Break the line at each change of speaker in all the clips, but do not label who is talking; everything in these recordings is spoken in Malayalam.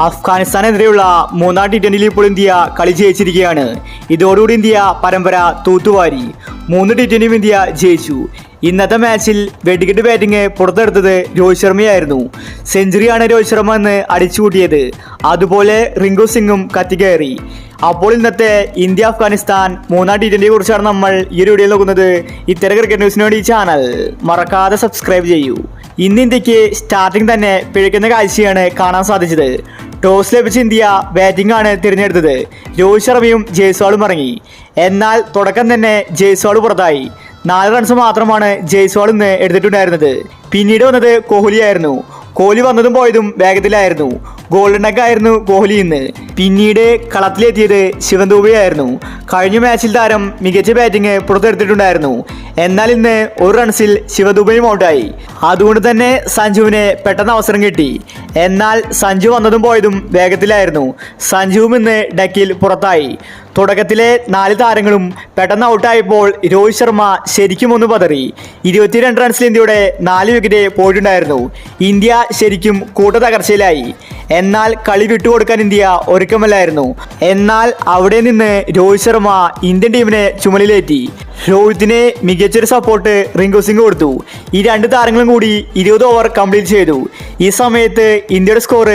അഫ്ഗാനിസ്ഥാനെതിരെയുള്ള മൂന്നാം T20 ഇപ്പോൾ ഇന്ത്യ കളി ജയിച്ചിരിക്കുകയാണ്. ഇതോടുകൂടി ഇന്ത്യ പരമ്പര തൂത്തുവാരി. 3 T20 ഇന്ത്യ ജയിച്ചു. ഇന്നത്തെ മാച്ചിൽ വെടിക്കെട്ട് ബാറ്റിംഗ് പുറത്തെടുത്തത് രോഹിത് ശർമ്മയായിരുന്നു. സെഞ്ചുറിയാണ് രോഹിത് ശർമ്മ എന്ന് അടിച്ചുകൂട്ടിയത്. അതുപോലെ റിങ്കു സിംഗും കത്തിക്കയറി. അപ്പോൾ ഇന്നത്തെ ഇന്ത്യ അഫ്ഗാനിസ്ഥാൻ മൂന്നാം T20 കുറിച്ചാണ് നമ്മൾ ഈ ഒരു വീഡിയോയിൽ നോക്കുന്നത്. ഇത്തരം ക്രിക്കറ്റ് ന്യൂസിന് വേണ്ടി ഈ ചാനൽ മറക്കാതെ സബ്സ്ക്രൈബ് ചെയ്യൂ. ഇന്ന് ഇന്ത്യക്ക് സ്റ്റാർട്ടിംഗ് തന്നെ പിഴയ്ക്കുന്ന കാഴ്ചയാണ് കാണാൻ സാധിച്ചത്. ടോസ് ലഭിച്ച ഇന്ത്യ ബാറ്റിംഗ് ആണ് തിരഞ്ഞെടുത്തത്. രോഹിത് ശർമ്മയും ജയ്സ്വാളും ഇറങ്ങി. എന്നാൽ തുടക്കം തന്നെ ജയ്സ്വാൾ പുറത്തായി. 4 റൺസ് മാത്രമാണ് ജയ്സ്വാൾ ഇന്ന് എടുത്തിട്ടുണ്ടായിരുന്നത്. പിന്നീട് വന്നത് കോഹ്ലിയായിരുന്നു. കോഹ്ലി വന്നതും പോയതും വേഗത്തിലായിരുന്നു. ഗോൾഡൻ ടെഗ് ആയിരുന്നു കോഹ്ലി ഇന്ന്. പിന്നീട് കളത്തിലെത്തിയത് ശിവൻ ദുബെയായിരുന്നു. കഴിഞ്ഞ മാച്ചിൽ താരം മികച്ച ബാറ്റിംഗ് പുറത്തെടുത്തിട്ടുണ്ടായിരുന്നു. എന്നാൽ ഇന്ന് 1 റൺസിൽ ശിവ ദുബെയും ഔട്ടായി. അതുകൊണ്ട് തന്നെ സഞ്ജുവിന് പെട്ടെന്ന് അവസരം കിട്ടി. എന്നാൽ സഞ്ജു വന്നതും പോയതും വേഗത്തിലായിരുന്നു. സഞ്ജുവും ഇന്ന് ഡക്കിൽ പുറത്തായി. തുടക്കത്തിലെ 4 താരങ്ങളും പെട്ടെന്ന് ഔട്ടായപ്പോൾ രോഹിത് ശർമ്മ ശരിക്കും ഒന്ന് പതറി. 22 റൺസിൽ ഇന്ത്യയുടെ 4 വിക്കറ്റ് പോയിട്ടുണ്ടായിരുന്നു. ഇന്ത്യ ശരിക്കും കൂട്ടത്തകർച്ചയിലായി. എന്നാൽ കളി വിട്ടുകൊടുക്കാൻ ഇന്ത്യ ഒരുക്കമല്ലായിരുന്നു. എന്നാൽ അവിടെ നിന്ന് രോഹിത് ശർമ്മ ഇന്ത്യൻ ടീമിനെ ചുമലിലേറ്റി. രോഹിത്തിന് മികച്ചൊരു സപ്പോർട്ട് റിങ്കു സിംഗ് കൊടുത്തു. ഈ 2 താരങ്ങളും കൂടി 20 ഓവർ കംപ്ലീറ്റ് ചെയ്തു. ഈ സമയത്ത് ഇന്ത്യയുടെ സ്കോർ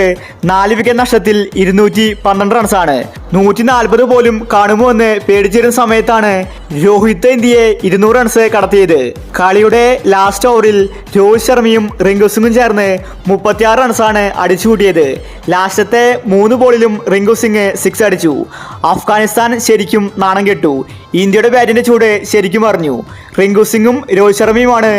4 വിക്കറ്റ് നഷ്ടത്തിൽ 212 റൺസാണ്. 140 പോലും കാണുമോ എന്ന് പേടിച്ചിരുന്ന സമയത്താണ് രോഹിത് ഇന്ത്യയെ 200 റൺസ് കടത്തിയത്. കളിയുടെ ലാസ്റ്റ് ഓവറിൽ രോഹിത് ശർമ്മയും റിങ്കു സിംഗും ചേർന്ന് 36 റൺസാണ് അടിച്ചുകൂട്ടിയത്. ലാസ്റ്റത്തെ 3 ബോളിലും റിങ്കു സിംഗ് 6 അടിച്ചു. അഫ്ഗാനിസ്ഥാൻ ശരിക്കും നാണം കെട്ടു. ഇന്ത്യയുടെ ബാറ്റിന്റെ ചൂട് ശരിക്കും അറിഞ്ഞു. റിങ്കു സിംഗും രോഹിത് ശർമ്മയുമാണ്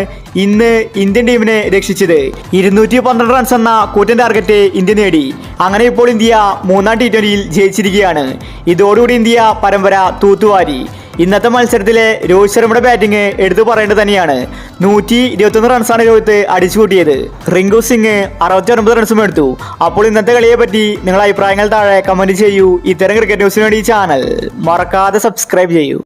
ഇന്ന് ഇന്ത്യൻ ടീമിനെ രക്ഷിച്ചത്. 212 റൺസ് എന്ന കൂറ്റൻ ടാർഗറ്റ് ഇന്ത്യ നേടി. അങ്ങനെ ഇപ്പോൾ ഇന്ത്യ മൂന്നാം T20 ജയിച്ചിരിക്കുകയാണ്. ഇതോടുകൂടി ഇന്ത്യ പരമ്പര തൂത്തുവാരി. ഇന്നത്തെ മത്സരത്തിലെ രോഹിത് ശർമ്മയുടെ ബാറ്റിംഗ് എടുത്തു പറയേണ്ടത് തന്നെയാണ്. 121 റൺസാണ് രോഹിത് അടിച്ചുകൂട്ടിയത്. റിങ്കു സിംഗ് 69 റൺസും എടുത്തു. അപ്പോൾ ഇന്നത്തെ കളിയെ പറ്റി നിങ്ങളുടെ അഭിപ്രായങ്ങൾ താഴെ കമന്റ് ചെയ്യൂ. ഇത്തരം ക്രിക്കറ്റ് ന്യൂസിന് വേണ്ടി ചാനൽ മറക്കാതെ സബ്സ്ക്രൈബ് ചെയ്യൂ.